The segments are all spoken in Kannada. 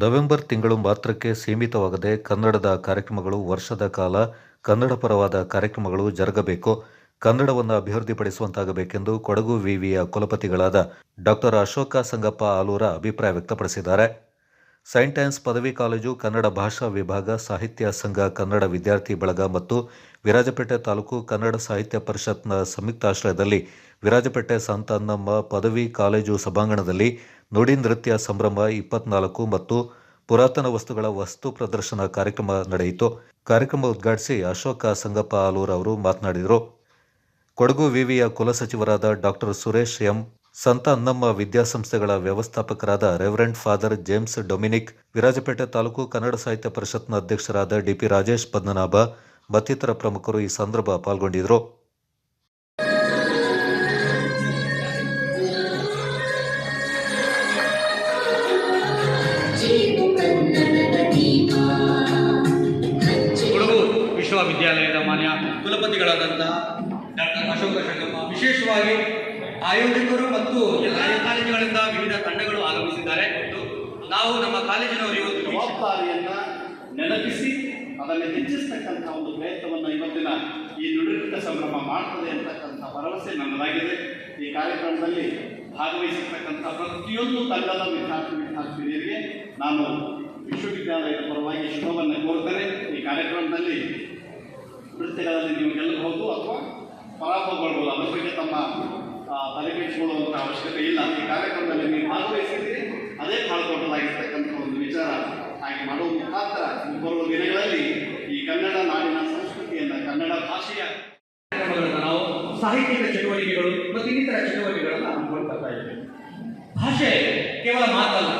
ನವೆಂಬರ್ ತಿಂಗಳು ಮಾತ್ರಕ್ಕೆ ಸೀಮಿತವಾಗದೆ ಕನ್ನಡದ ಕಾರ್ಯಕ್ರಮಗಳು ವರ್ಷದ ಕಾಲ ಕನ್ನಡ ಪರವಾದ ಕಾರ್ಯಕ್ರಮಗಳು ಜರುಗಬೇಕು. ಕನ್ನಡವನ್ನು ಅಭಿವೃದ್ಧಿಪಡಿಸುವಂತಾಗಬೇಕೆಂದು ಕೊಡಗು ವಿವಿಯ ಕುಲಪತಿಗಳಾದ ಡಾಕ್ಟರ್ ಅಶೋಕ ಸಂಗಪ್ಪ ಆಲೂರ ಅಭಿಪ್ರಾಯ ವ್ಯಕ್ತಪಡಿಸಿದ್ದಾರೆ. ಸೈಂಟ್ ಆನ್ಸ್ ಪದವಿ ಕಾಲೇಜು, ಕನ್ನಡ ಭಾಷಾ ವಿಭಾಗ, ಸಾಹಿತ್ಯ ಸಂಘ, ಕನ್ನಡ ವಿದ್ಯಾರ್ಥಿ ಬಳಗ ಮತ್ತು ವಿರಾಜಪೇಟೆ ತಾಲೂಕು ಕನ್ನಡ ಸಾಹಿತ್ಯ ಪರಿಷತ್ನ ಸಂಯುಕ್ತಾಶ್ರಯದಲ್ಲಿ ವಿರಾಜಪೇಟೆ ಸಂತ ಅನ್ನಮ್ಮ ಪದವಿ ಕಾಲೇಜು ಸಭಾಂಗಣದಲ್ಲಿ ನುಡಿ ನೃತ್ಯ ಸಂಭ್ರಮ 24 ಮತ್ತು ಪುರಾತನ ವಸ್ತುಗಳ ವಸ್ತು ಪ್ರದರ್ಶನ ಕಾರ್ಯಕ್ರಮ ನಡೆಯಿತು. ಕಾರ್ಯಕ್ರಮ ಉದ್ಘಾಟಿಸಿ ಅಶೋಕ ಸಂಗಪ್ಪ ಆಲೂರ್ ಅವರು ಮಾತನಾಡಿದರು. ಕೊಡಗು ವಿವಿಯ ಕುಲಸಚಿವರಾದ ಡಾಕ್ಟರ್ ಸುರೇಶ್ ಎಂ, ಸಂತ ಅನ್ನಮ್ಮ ವಿದ್ಯಾಸಂಸ್ಥೆಗಳ ವ್ಯವಸ್ಥಾಪಕರಾದ reverend father James Dominic, Virajpet taluk Kannada Sahitya ಪರಿಷತ್ನ ಅಧ್ಯಕ್ಷರಾದ ಡಿಪಿ ರಾಜೇಶ್ ಪದ್ಮನಾಭ ಮತ್ತಿತರ ಪ್ರಮುಖರು ಈ ಸಂದರ್ಭ ಪಾಲ್ಗೊಂಡಿದ್ದರು. ಕೊಡಗು ವಿಶ್ವವಿದ್ಯಾಲಯದ ಮಾನ್ಯ ಕುಲಪತಿಗಳಾದಂತಹ ಡಾಕ್ಟರ್ ಅಶೋಕ ಸಂಗಪ್ಪ, ವಿಶೇಷವಾಗಿ ಆಯೋಜಕರು ಮತ್ತು ಎಲ್ಲ ಕಾಲೇಜುಗಳಿಂದ ವಿವಿಧ ತಂಡಗಳು ಆಗಮಿಸಿದ್ದಾರೆ. ಮತ್ತು ನಾವು ನಮ್ಮ ಕಾಲೇಜಿನವರು ಇವತ್ತು ಜವಾಬ್ದಾರಿಯನ್ನು ನೆನಪಿಸಿ ಅದನ್ನು ಹೆಚ್ಚಿಸ್ತಕ್ಕಂಥ ಒಂದು ಪ್ರಯತ್ನವನ್ನು ಇವತ್ತಿನ ಈ ನುಡಿನೃತ್ಯ ಸಂಭ್ರಮ ಮಾಡ್ತದೆ ಅಂತಕ್ಕಂಥ ಭರವಸೆ ನನ್ನದಾಗಿದೆ. ಈ ಕಾರ್ಯಕ್ರಮದಲ್ಲಿ ಭಾಗವಹಿಸಿರ್ತಕ್ಕಂಥ ಪ್ರತಿಯೊಂದು ತಂಡದ ವಿದ್ಯಾರ್ಥಿನಿಯರಿಗೆ ನಾನು ವಿಶ್ವವಿದ್ಯಾಲಯದ ಪರವಾಗಿ ಶುಭವನ್ನು ಕೋರ್ತೇನೆ. ಈ ಕಾರ್ಯಕ್ರಮದಲ್ಲಿ ನೃತ್ಯಗಳಲ್ಲಿ ನೀವು ಗೆಲ್ಲಬಹುದು ಅಥವಾ ಪರಾಭವಗೊಳ್ಬೋದು, ಅದರ ಬಗ್ಗೆ ತಮ್ಮ ತಲೆಕೆಡಿಸಿಕೊಳ್ಳುವಂಥ ಅವಶ್ಯಕತೆ ಇಲ್ಲ. ಈ ಕಾರ್ಯಕ್ರಮದಲ್ಲಿ ನೀವು ಭಾಗವಹಿಸಿದ್ದೀರಿ, ಅದೇ ಮಾಡಿಕೊಡಲಾಗಿರ್ತಕ್ಕಂಥ ಒಂದು ವಿಚಾರ ಹಾಗೆ ಮಾಡುವ ಮುಖಾಂತರ ಬರುವ ದಿನಗಳಲ್ಲಿ ಈ ಕನ್ನಡ ನಾಡಿನ ಸಂಸ್ಕೃತಿಯನ್ನು, ಕನ್ನಡ ಭಾಷೆಯ ಕಾರ್ಯಕ್ರಮಗಳನ್ನು ನಾವು ಸಾಹಿತ್ಯಿಕ ಚಟುವಟಿಕೆಗಳು ಮತ್ತು ಇನ್ನಿತರ ಚಟುವಟಿಕೆಗಳನ್ನು ಹಮ್ಮಿಕೊಳ್ತಾ ಇದ್ದೇವೆ. ಭಾಷೆ ಕೇವಲ ಮಾತಲ್ಲ,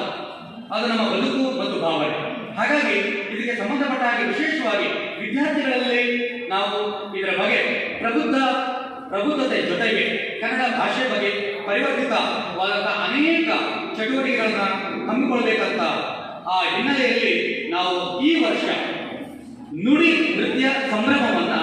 ಅದು ನಮ್ಮ ಬದುಕು ಮತ್ತು ಭಾವನೆ. ಹಾಗಾಗಿ ಇದಕ್ಕೆ ಸಂಬಂಧಪಟ್ಟ ಹಾಗೆ ವಿಶೇಷವಾಗಿ ವಿದ್ಯಾರ್ಥಿಗಳಲ್ಲಿ ನಾವು ಇದರ ಬಗ್ಗೆ ಪ್ರಬುದ್ಧತೆ ಜೊತೆಗೆ ಕನ್ನಡ ಭಾಷೆ ಬಗ್ಗೆ ಪರಿವರ್ತಿತವಾದಂತಹ ಅನೇಕ ಚಟುವಟಿಕೆಗಳನ್ನು ಹಮ್ಮಿಕೊಳ್ಬೇಕಂತ ಆ ಹಿನ್ನೆಲೆಯಲ್ಲಿ ನಾವು ಈ ವರ್ಷ ನುಡಿ ನೃತ್ಯ ಸಂಭ್ರಮವನ್ನು